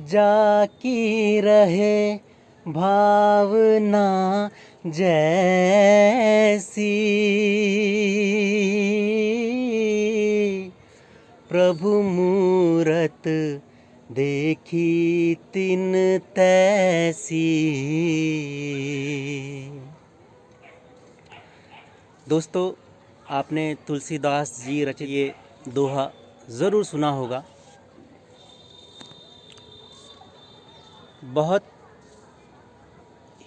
जाकी रहे भावना जैसी, प्रभु मूरत देखी तिन तैसी। दोस्तों, आपने तुलसीदास जी रचित ये दोहा ज़रूर सुना होगा। बहुत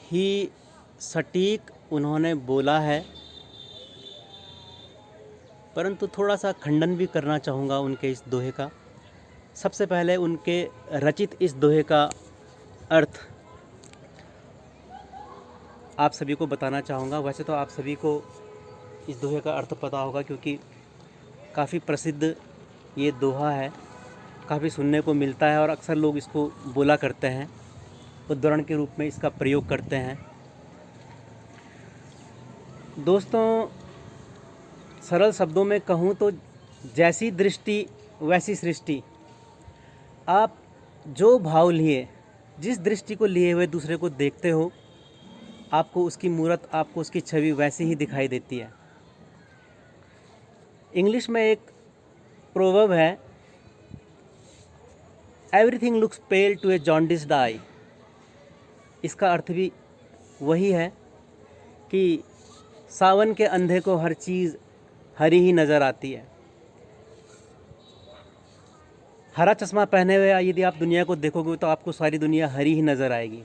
ही सटीक उन्होंने बोला है, परंतु थोड़ा सा खंडन भी करना चाहूँगा उनके इस दोहे का। सबसे पहले उनके रचित इस दोहे का अर्थ आप सभी को बताना चाहूँगा। वैसे तो आप सभी को इस दोहे का अर्थ पता होगा, क्योंकि काफ़ी प्रसिद्ध ये दोहा है, काफ़ी सुनने को मिलता है और अक्सर लोग इसको बोला करते हैं, उद्धरण के रूप में इसका प्रयोग करते हैं। दोस्तों, सरल शब्दों में कहूँ तो जैसी दृष्टि वैसी सृष्टि। आप जो भाव लिए, जिस दृष्टि को लिए हुए दूसरे को देखते हो, आपको उसकी मूरत, आपको उसकी छवि वैसी ही दिखाई देती है। इंग्लिश में एक प्रोवर्ब है, एवरीथिंग लुक्स पेल टू ए जॉन्डिस्ड आई। इसका अर्थ भी वही है कि सावन के अंधे को हर चीज़ हरी ही नज़र आती है। हरा चश्मा पहने हुए यदि आप दुनिया को देखोगे तो आपको सारी दुनिया हरी ही नज़र आएगी।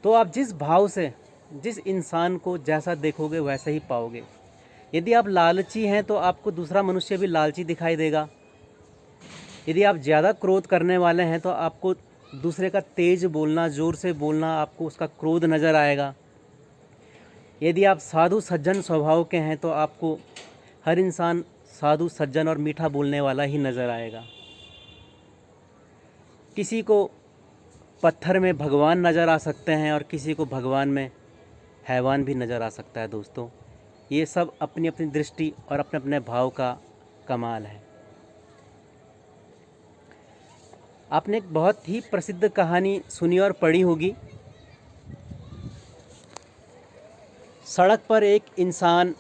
तो आप जिस भाव से जिस इंसान को जैसा देखोगे वैसा ही पाओगे। यदि आप लालची हैं तो आपको दूसरा मनुष्य भी लालची दिखाई देगा। यदि आप ज़्यादा क्रोध करने वाले हैं तो आपको दूसरे का तेज बोलना, ज़ोर से बोलना, आपको उसका क्रोध नज़र आएगा। यदि आप साधु सज्जन स्वभाव के हैं तो आपको हर इंसान साधु सज्जन और मीठा बोलने वाला ही नज़र आएगा। किसी को पत्थर में भगवान नज़र आ सकते हैं और किसी को भगवान में हैवान भी नज़र आ सकता है। दोस्तों, ये सब अपनी अपनी दृष्टि और अपने अपने भाव का कमाल है। आपने एक बहुत ही प्रसिद्ध कहानी सुनी और पढ़ी होगी। सड़क पर एक इंसान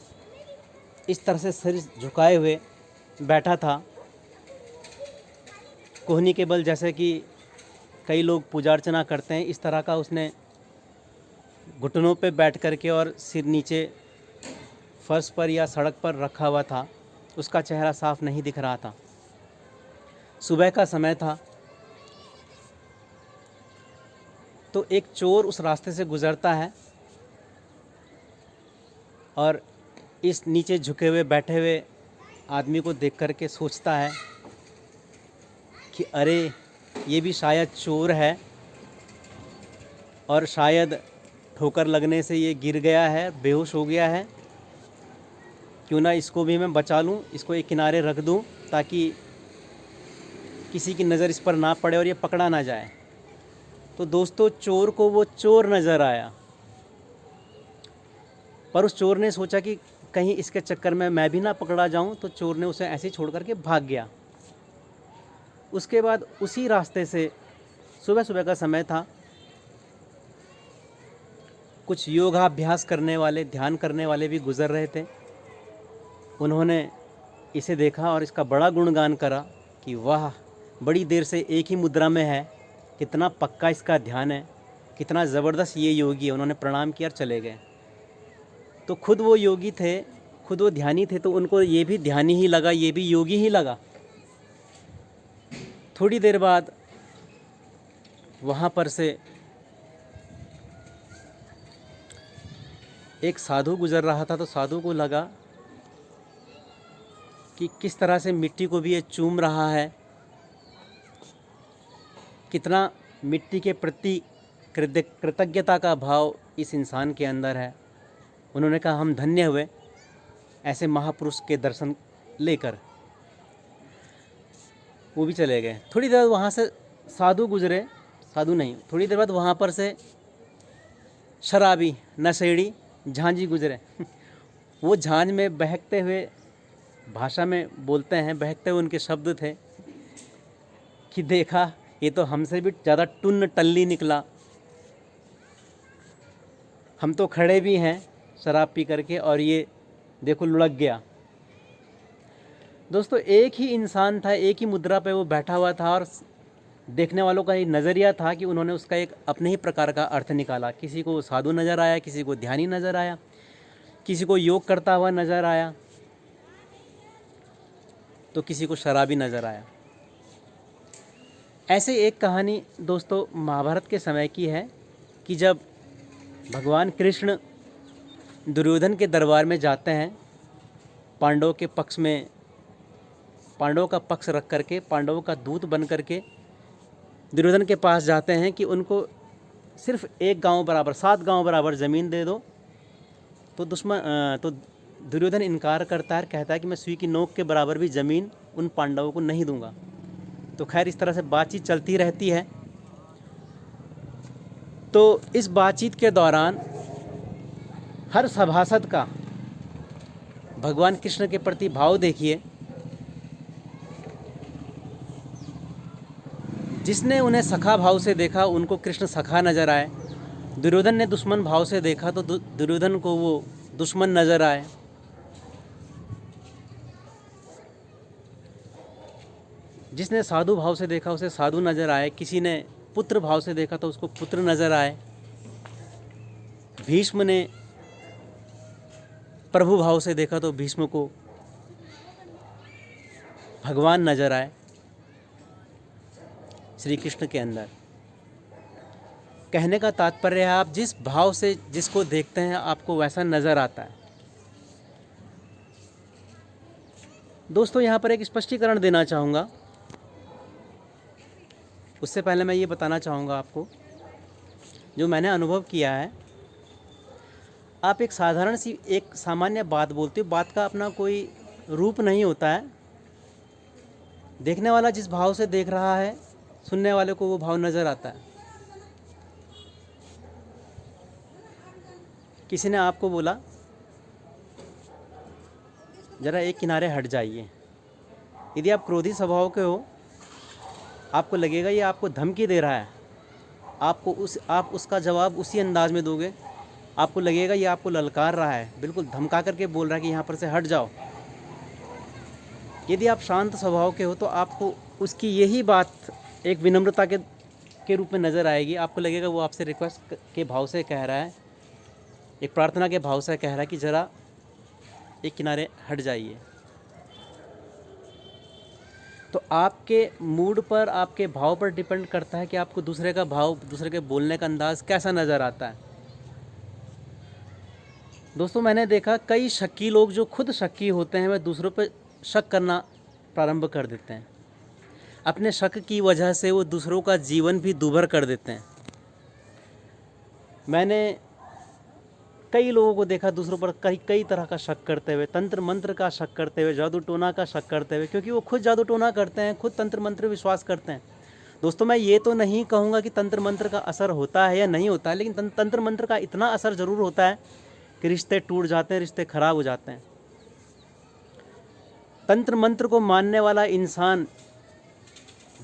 इस तरह से सिर झुकाए हुए बैठा था, कोहनी के बल, जैसे कि कई लोग पूजा अर्चना करते हैं, इस तरह का उसने घुटनों पे बैठ करके और सिर नीचे फर्श पर या सड़क पर रखा हुआ था। उसका चेहरा साफ नहीं दिख रहा था। सुबह का समय था, तो एक चोर उस रास्ते से गुज़रता है और इस नीचे झुके हुए बैठे हुए आदमी को देख कर के सोचता है कि अरे, ये भी शायद चोर है और शायद ठोकर लगने से ये गिर गया है, बेहोश हो गया है। क्यों ना इसको भी मैं बचा लूँ, इसको एक किनारे रख दूँ ताकि किसी की नज़र इस पर ना पड़े और ये पकड़ा ना जाए। तो दोस्तों, चोर को वो चोर नज़र आया, पर उस चोर ने सोचा कि कहीं इसके चक्कर में मैं भी ना पकड़ा जाऊं, तो चोर ने उसे ऐसे ही छोड़ करके भाग गया। उसके बाद उसी रास्ते से सुबह सुबह का समय था, कुछ योगाभ्यास करने वाले, ध्यान करने वाले भी गुज़र रहे थे। उन्होंने इसे देखा और इसका बड़ा गुणगान करा कि वाह, बड़ी देर से एक ही मुद्रा में है, कितना पक्का इसका ध्यान है, कितना ज़बरदस्त ये योगी है। उन्होंने प्रणाम किया और चले गए। तो खुद वो योगी थे, खुद वो ध्यानी थे, तो उनको ये भी ध्यानी ही लगा, ये भी योगी ही लगा। थोड़ी देर बाद वहाँ पर से एक साधु गुज़र रहा था। तो साधु को लगा कि किस तरह से मिट्टी को भी ये चूम रहा है, कितना मिट्टी के प्रति कृतज्ञता का भाव इस इंसान के अंदर है। उन्होंने कहा, हम धन्य हुए ऐसे महापुरुष के दर्शन लेकर। वो भी चले गए। थोड़ी देर वहाँ से साधु गुजरे, साधु नहीं, थोड़ी देर बाद वहाँ पर से शराबी, नशेड़ी, झांझी गुजरे। वो झांझ में बहकते हुए, भाषा में बोलते हैं, बहकते हुए उनके शब्द थे कि देखा ये तो हमसे भी ज़्यादा टुन्न टल्ली निकला, हम तो खड़े भी हैं शराब पी करके और ये देखो लुढ़क गया। दोस्तों एक ही इंसान था, एक ही मुद्रा पे वो बैठा हुआ था और देखने वालों का ये नज़रिया था कि उन्होंने उसका एक अपने ही प्रकार का अर्थ निकाला। किसी को साधु नज़र आया, किसी को ध्यानी नज़र आया, किसी को योग करता हुआ नज़र आया, तो किसी को शराबी नज़र आया। ऐसे एक कहानी दोस्तों महाभारत के समय की है कि जब भगवान कृष्ण दुर्योधन के दरबार में जाते हैं, पांडवों के पक्ष में, पांडवों का पक्ष रख करके, पांडवों का दूत बन करके दुर्योधन के पास जाते हैं कि उनको सिर्फ एक गांव बराबर, 7 गांव बराबर ज़मीन दे दो। तो तो दुर्योधन इनकार करता है, कहता है कि मैं सुई की नोक के बराबर भी ज़मीन उन पांडवों को नहीं दूंगा। तो खैर इस तरह से बातचीत चलती रहती है। तो इस बातचीत के दौरान हर सभासद का भगवान कृष्ण के प्रति भाव देखिए। जिसने उन्हें सखा भाव से देखा उनको कृष्ण सखा नज़र आए, दुर्योधन ने दुश्मन भाव से देखा तो दुर्योधन को वो दुश्मन नज़र आए। जिसने साधु भाव से देखा उसे साधु नज़र आए, किसी ने पुत्र भाव से देखा तो उसको पुत्र नज़र आए। भीष्म ने प्रभु भाव से देखा तो भीष्म को भगवान नज़र आए श्री कृष्ण के अंदर। कहने का तात्पर्य है आप जिस भाव से जिसको देखते हैं आपको वैसा नज़र आता है। दोस्तों यहाँ पर एक स्पष्टीकरण देना चाहूँगा। उससे पहले मैं ये बताना चाहूँगा आपको जो मैंने अनुभव किया है। आप एक साधारण सी एक सामान्य बात बोलते हो, बात का अपना कोई रूप नहीं होता है। देखने वाला जिस भाव से देख रहा है, सुनने वाले को वो भाव नज़र आता है। किसी ने आपको बोला ज़रा एक किनारे हट जाइए। यदि आप क्रोधी स्वभाव के हो, आपको लगेगा ये आपको धमकी दे रहा है, आप उसका जवाब उसी अंदाज में दोगे। आपको लगेगा ये आपको ललकार रहा है, बिल्कुल धमका करके बोल रहा है कि यहाँ पर से हट जाओ। यदि आप शांत स्वभाव के हो तो आपको उसकी यही बात एक विनम्रता के रूप में नज़र आएगी। आपको लगेगा वो आपसे रिक्वेस्ट के भाव से कह रहा है, एक प्रार्थना के भाव से कह रहा है कि ज़रा एक किनारे हट जाइए। तो आपके मूड पर, आपके भाव पर डिपेंड करता है कि आपको दूसरे का भाव, दूसरे के बोलने का अंदाज़ कैसा नज़र आता है। दोस्तों मैंने देखा कई शक्की लोग जो खुद शक्की होते हैं, वे दूसरों पर शक करना प्रारंभ कर देते हैं। अपने शक की वजह से वो दूसरों का जीवन भी दूभर कर देते हैं। मैंने कई लोगों को देखा दूसरों पर कई तरह का शक करते हुए, तंत्र मंत्र का शक करते हुए, जादू टोना का शक करते हुए, क्योंकि वो खुद जादू टोना करते हैं, खुद तंत्र मंत्र विश्वास करते हैं। दोस्तों मैं ये तो नहीं कहूँगा कि तंत्र मंत्र का असर होता है या नहीं होता है, लेकिन तंत्र मंत्र का इतना असर ज़रूर होता है कि रिश्ते टूट जाते हैं, रिश्ते खराब हो जाते हैं। तंत्र मंत्र को मानने वाला इंसान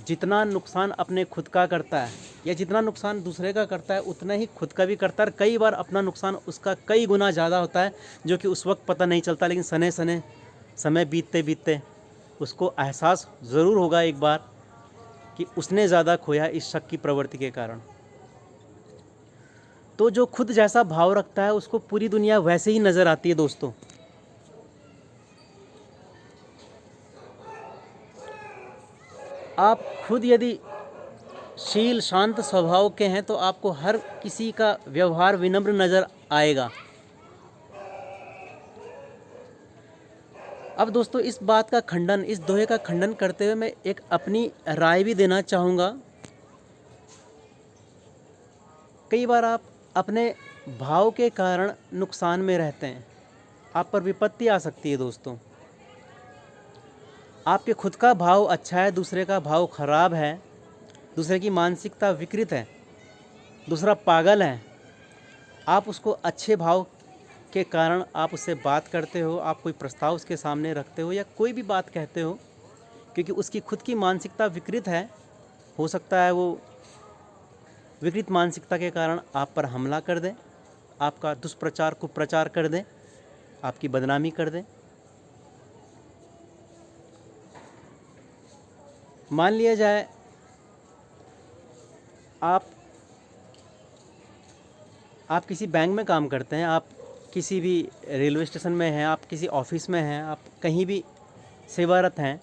जितना नुकसान अपने खुद का करता है या जितना नुकसान दूसरे का करता है, उतना ही खुद का भी करता है। कई बार अपना नुकसान उसका कई गुना ज़्यादा होता है, जो कि उस वक्त पता नहीं चलता, लेकिन सने सने समय बीतते बीतते उसको एहसास ज़रूर होगा एक बार कि उसने ज़्यादा खोया इस शक की प्रवृत्ति के कारण। तो जो खुद जैसा भाव रखता है उसको पूरी दुनिया वैसे ही नज़र आती है। दोस्तों आप खुद यदि शील शांत स्वभाव के हैं तो आपको हर किसी का व्यवहार विनम्र नज़र आएगा। अब दोस्तों इस बात का खंडन, इस दोहे का खंडन करते हुए मैं एक अपनी राय भी देना चाहूँगा। कई बार आप अपने भाव के कारण नुकसान में रहते हैं, आप पर विपत्ति आ सकती है। दोस्तों आपके खुद का भाव अच्छा है, दूसरे का भाव खराब है, दूसरे की मानसिकता विकृत है, दूसरा पागल है, आप उसको अच्छे भाव के कारण आप उससे बात करते हो, आप कोई प्रस्ताव उसके सामने रखते हो या कोई भी बात कहते हो, क्योंकि उसकी खुद की मानसिकता विकृत है, हो सकता है वो विकृत मानसिकता के कारण आप पर हमला कर दें, आपका दुष्प्रचार कुप्रचार कर दें, आपकी बदनामी कर दें। मान लिया जाए आप किसी बैंक में काम करते हैं, आप किसी भी रेलवे स्टेशन में हैं, आप किसी ऑफिस में हैं, आप कहीं भी सेवारत हैं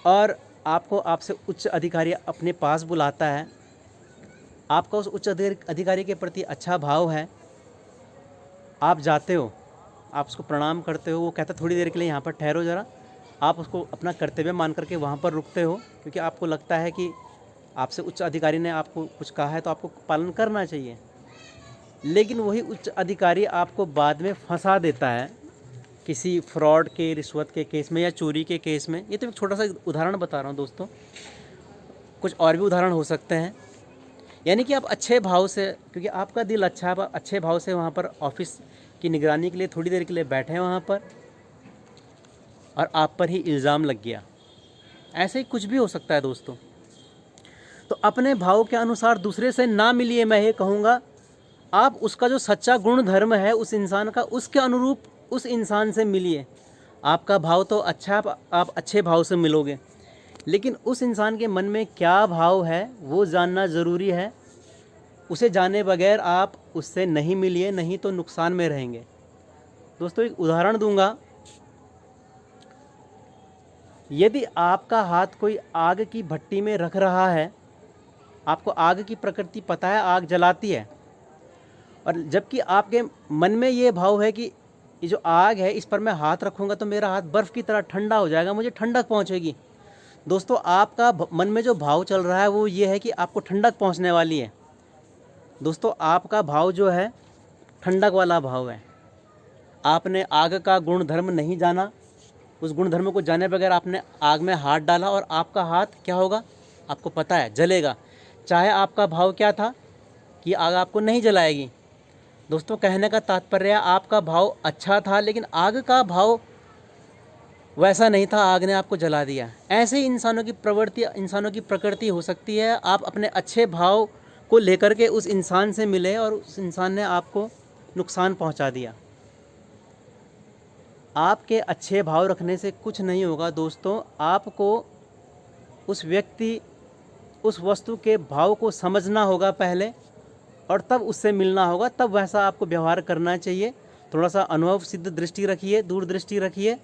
और आपको आपसे उच्च अधिकारी अपने पास बुलाता है, आपका उस उच्च अधिकारी के प्रति अच्छा भाव है, आप जाते हो, आप उसको प्रणाम करते हो, वो कहता है थोड़ी देर के लिए यहाँ पर ठहरो ज़रा, आप उसको अपना कर्तव्य मान करके वहाँ पर रुकते हो, क्योंकि आपको लगता है कि आपसे उच्च अधिकारी ने आपको कुछ कहा है तो आपको पालन करना चाहिए। लेकिन वही उच्च अधिकारी आपको बाद में फंसा देता है किसी फ्रॉड के, रिश्वत के केस में या चोरी के केस में। ये तो एक छोटा सा उदाहरण बता रहा हूँ दोस्तों, कुछ और भी उदाहरण हो सकते हैं। यानी कि आप अच्छे भाव से, क्योंकि आपका दिल अच्छा है, आप अच्छे भाव से वहाँ पर ऑफिस की निगरानी के लिए थोड़ी देर के लिए बैठे हैं वहाँ पर, और आप पर ही इल्ज़ाम लग गया। ऐसे ही कुछ भी हो सकता है दोस्तों। तो अपने भाव के अनुसार दूसरे से ना मिलिए, मैं ये कहूँगा। आप उसका जो सच्चा गुण धर्म है उस इंसान का, उसके अनुरूप उस इंसान से मिलिए। आपका भाव तो अच्छा, आप अच्छे भाव से मिलोगे, लेकिन उस इंसान के मन में क्या भाव है वो जानना ज़रूरी है। उसे जाने बगैर आप उससे नहीं मिलिए, नहीं तो नुकसान में रहेंगे। दोस्तों एक उदाहरण दूंगा, यदि आपका हाथ कोई आग की भट्टी में रख रहा है, आपको आग की प्रकृति पता है, आग जलाती है, और जबकि आपके मन में ये भाव है कि ये जो आग है इस पर मैं हाथ रखूँगा तो मेरा हाथ बर्फ़ की तरह ठंडा हो जाएगा, मुझे ठंडक पहुँचेगी। दोस्तों आपका मन में जो भाव चल रहा है वो ये है कि आपको ठंडक पहुँचने वाली है। दोस्तों आपका भाव जो है ठंडक वाला भाव है। आपने आग का गुण धर्म नहीं जाना, उस गुण धर्म को जाने बगैर आपने आग में हाथ डाला और आपका हाथ क्या होगा आपको पता है, जलेगा। चाहे आपका भाव क्या था कि आग आपको नहीं जलाएगी। दोस्तों कहने का तात्पर्य आपका भाव अच्छा था, लेकिन आग का भाव वैसा नहीं था, आग ने आपको जला दिया। ऐसे ही इंसानों की प्रवृत्ति, इंसानों की प्रकृति हो सकती है। आप अपने अच्छे भाव को लेकर के उस इंसान से मिले और उस इंसान ने आपको नुकसान पहुंचा दिया। आपके अच्छे भाव रखने से कुछ नहीं होगा दोस्तों। आपको उस व्यक्ति, उस वस्तु के भाव को समझना होगा पहले, और तब उससे मिलना होगा, तब वैसा आपको व्यवहार करना चाहिए। थोड़ा सा अनुभव सिद्ध दृष्टि रखिए, दूरदृष्टि रखिए,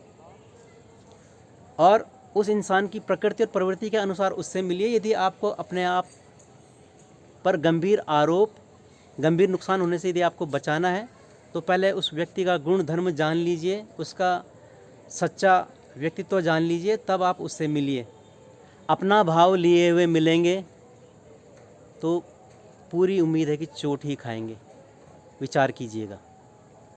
और उस इंसान की प्रकृति और प्रवृत्ति के अनुसार उससे मिलिए। यदि आपको अपने आप पर गंभीर आरोप, गंभीर नुकसान होने से यदि आपको बचाना है तो पहले उस व्यक्ति का गुण धर्म जान लीजिए, उसका सच्चा व्यक्तित्व जान लीजिए, तब आप उससे मिलिए। अपना भाव लिए हुए मिलेंगे तो पूरी उम्मीद है कि चोट ही खाएंगे। विचार कीजिएगा।